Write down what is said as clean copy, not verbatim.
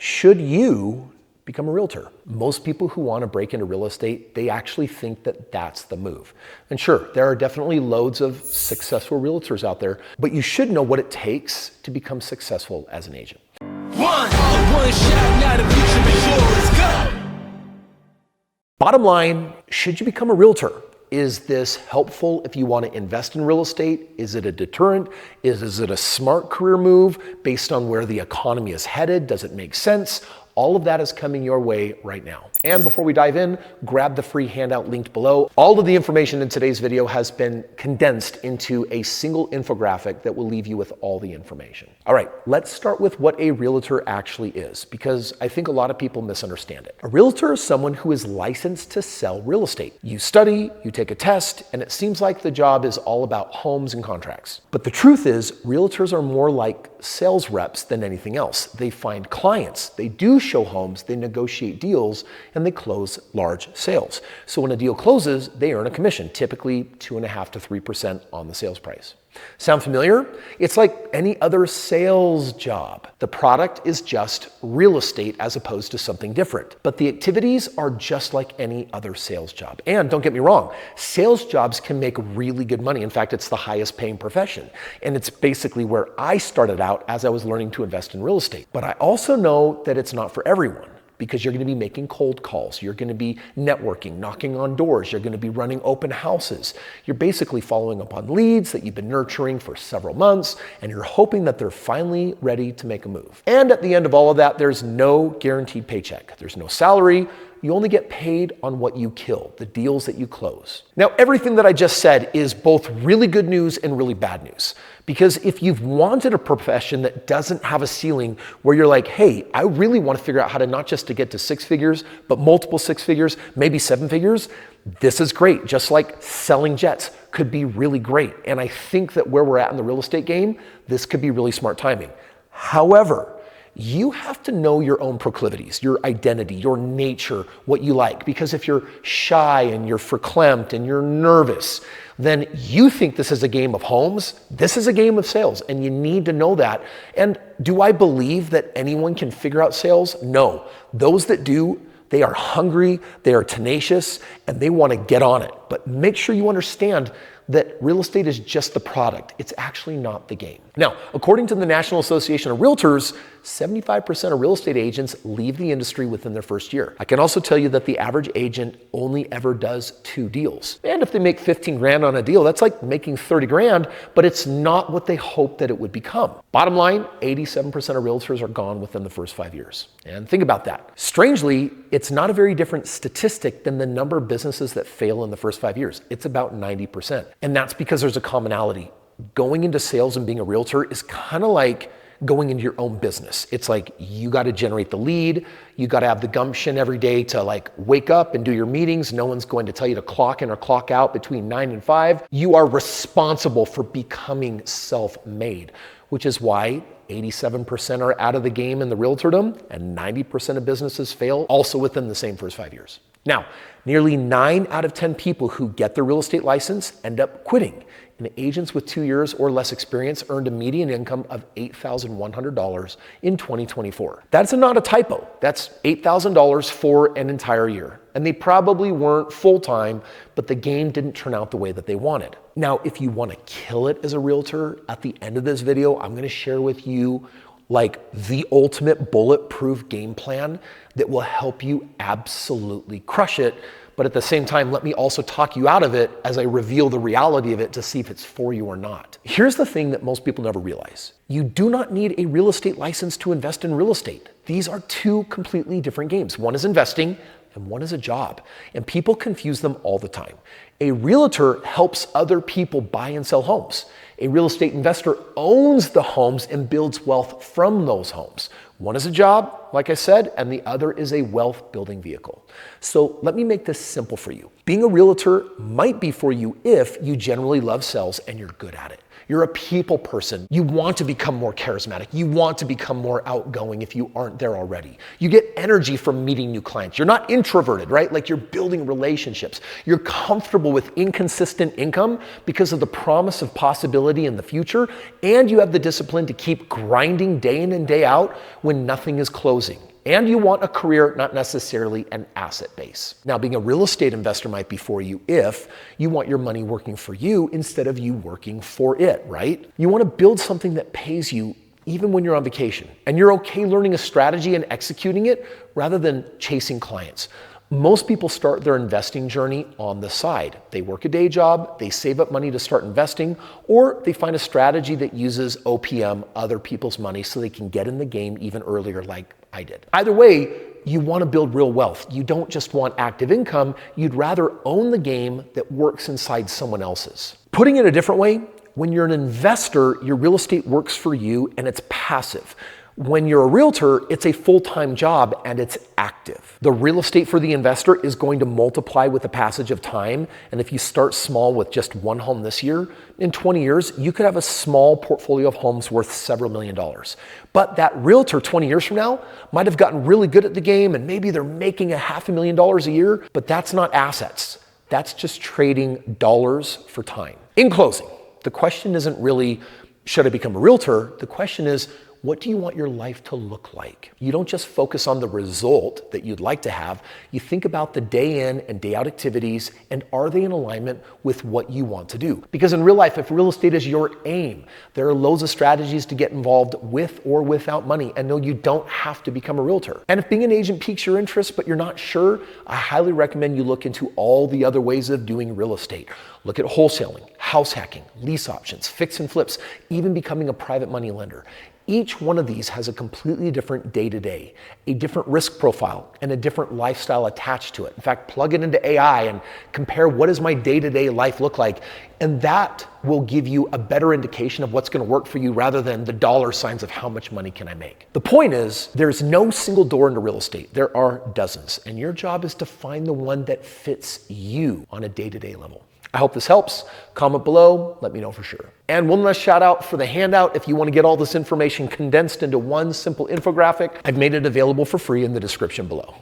Should you become a realtor? Most people who want to break into real estate, they actually think that that's the move. And sure, there are definitely loads of successful realtors out there, but you should know what it takes to become successful as an agent. One shot, now the future is yours. Go! Bottom line, should you become a realtor? Is this helpful if you want to invest in real estate? Is it a deterrent? Is it a smart career move based on where the economy is headed? Does it make sense? All of that is coming your way right now. And before we dive in, grab the free handout linked below. All of the information in today's video has been condensed into a single infographic that will leave you with all the information. All right, let's start with what a realtor actually is, because I think a lot of people misunderstand it. A realtor is someone who is licensed to sell real estate. You study, you take a test, and it seems like the job is all about homes and contracts. But the truth is, realtors are more like sales reps than anything else. They find clients, they do show homes, they negotiate deals, and they close large sales. So when a deal closes, they earn a commission, typically 2.5% to 3% on the sales price. Sound familiar? It's like any other sales job. The product is just real estate as opposed to something different. But the activities are just like any other sales job. And don't get me wrong, sales jobs can make really good money. In fact, it's the highest paying profession. And it's basically where I started out as I was learning to invest in real estate. But I also know that it's not for everyone, because you're going to be making cold calls, you're going to be networking, knocking on doors, you're going to be running open houses. You're basically following up on leads that you've been nurturing for several months, and you're hoping that they're finally ready to make a move. And at the end of all of that, there's no guaranteed paycheck. There's no salary. You only get paid on what you kill, the deals that you close. Now, everything that I just said is both really good news and really bad news. Because if you've wanted a profession that doesn't have a ceiling where you're like, hey, I really want to figure out how to not just to get to 6 figures, but multiple 6 figures, maybe 7 figures, this is great. Just like selling jets could be really great. And I think that where we're at in the real estate game, this could be really smart timing. However, you have to know your own proclivities, your identity, your nature, what you like. Because if you're shy and you're verklempt and you're nervous, then you think this is a game of homes. This is a game of sales, and you need to know that. And do I believe that anyone can figure out sales? No. Those that do, they are hungry, they are tenacious, and they want to get on it. But make sure you understand that real estate is just the product. It's actually not the game. Now, according to the National Association of Realtors, 75% of real estate agents leave the industry within their first year. I can also tell you that the average agent only ever does 2 deals. And if they make 15 grand on a deal, that's like making 30 grand, but it's not what they hoped that it would become. Bottom line, 87% of realtors are gone within the first 5 years. And think about that. Strangely, it's not a very different statistic than the number of businesses that fail in the first 5 years. It's about 90%. And that's because there's a commonality. Going into sales and being a realtor is kind of like going into your own business. It's like you got to generate the lead. You got to have the gumption every day to like wake up and do your meetings. No one's going to tell you to clock in or clock out between 9 and 5. You are responsible for becoming self-made, which is why 87% are out of the game in the realtordom and 90% of businesses fail also within the same first 5 years. Now, nearly 9 out of 10 people who get their real estate license end up quitting. And agents with 2 years or less experience earned a median income of $8,100 in 2024. That's not a typo. That's $8,000 for an entire year. And they probably weren't full-time, but the game didn't turn out the way that they wanted. Now, if you want to kill it as a realtor, at the end of this video, I'm going to share with you like the ultimate bulletproof game plan that will help you absolutely crush it. But at the same time, let me also talk you out of it as I reveal the reality of it to see if it's for you or not. Here's the thing that most people never realize. You do not need a real estate license to invest in real estate. These are 2 completely different games. One is investing and one is a job. And people confuse them all the time. A realtor helps other people buy and sell homes. A real estate investor owns the homes and builds wealth from those homes. One is a job, like I said, and the other is a wealth building vehicle. So let me make this simple for you. Being a realtor might be for you if you generally love sales and you're good at it. You're a people person. You want to become more charismatic. You want to become more outgoing if you aren't there already. You get energy from meeting new clients. You're not introverted, right? Like you're building relationships. You're comfortable with inconsistent income because of the promise of possibility in the future. And you have the discipline to keep grinding day in and day out when nothing is closing. And you want a career, not necessarily an asset base. Now, being a real estate investor might be for you if you want your money working for you instead of you working for it, right? You want to build something that pays you even when you're on vacation, and you're okay learning a strategy and executing it rather than chasing clients. Most people start their investing journey on the side. They work a day job, they save up money to start investing, or they find a strategy that uses OPM, other people's money, so they can get in the game even earlier like I did. Either way, you want to build real wealth. You don't just want active income, you'd rather own the game that works inside someone else's. Putting it a different way, when you're an investor, your real estate works for you and it's passive. When you're a realtor, it's a full-time job and it's active. The real estate for the investor is going to multiply with the passage of time. And if you start small with just one home this year, in 20 years, you could have a small portfolio of homes worth several $1,000,000. But that realtor 20 years from now might have gotten really good at the game and maybe they're making $500,000 a year, but that's not assets. That's just trading dollars for time. In closing, the question isn't really, should I become a realtor? The question is, what do you want your life to look like? You don't just focus on the result that you'd like to have. You think about the day in and day out activities, and are they in alignment with what you want to do? Because in real life, if real estate is your aim, there are loads of strategies to get involved with or without money. And no, you don't have to become a realtor. And if being an agent piques your interest, but you're not sure, I highly recommend you look into all the other ways of doing real estate. Look at wholesaling, house hacking, lease options, fix and flips, even becoming a private money lender. Each one of these has a completely different day-to-day, a different risk profile, and a different lifestyle attached to it. In fact, plug it into AI and compare what does my day-to-day life look like, and that will give you a better indication of what's going to work for you rather than the dollar signs of how much money can I make. The point is, there's no single door into real estate. There are dozens, and your job is to find the one that fits you on a day-to-day level. I hope this helps. Comment below, let me know for sure. And one last shout out for the handout. If you want to get all this information condensed into one simple infographic, I've made it available for free in the description below.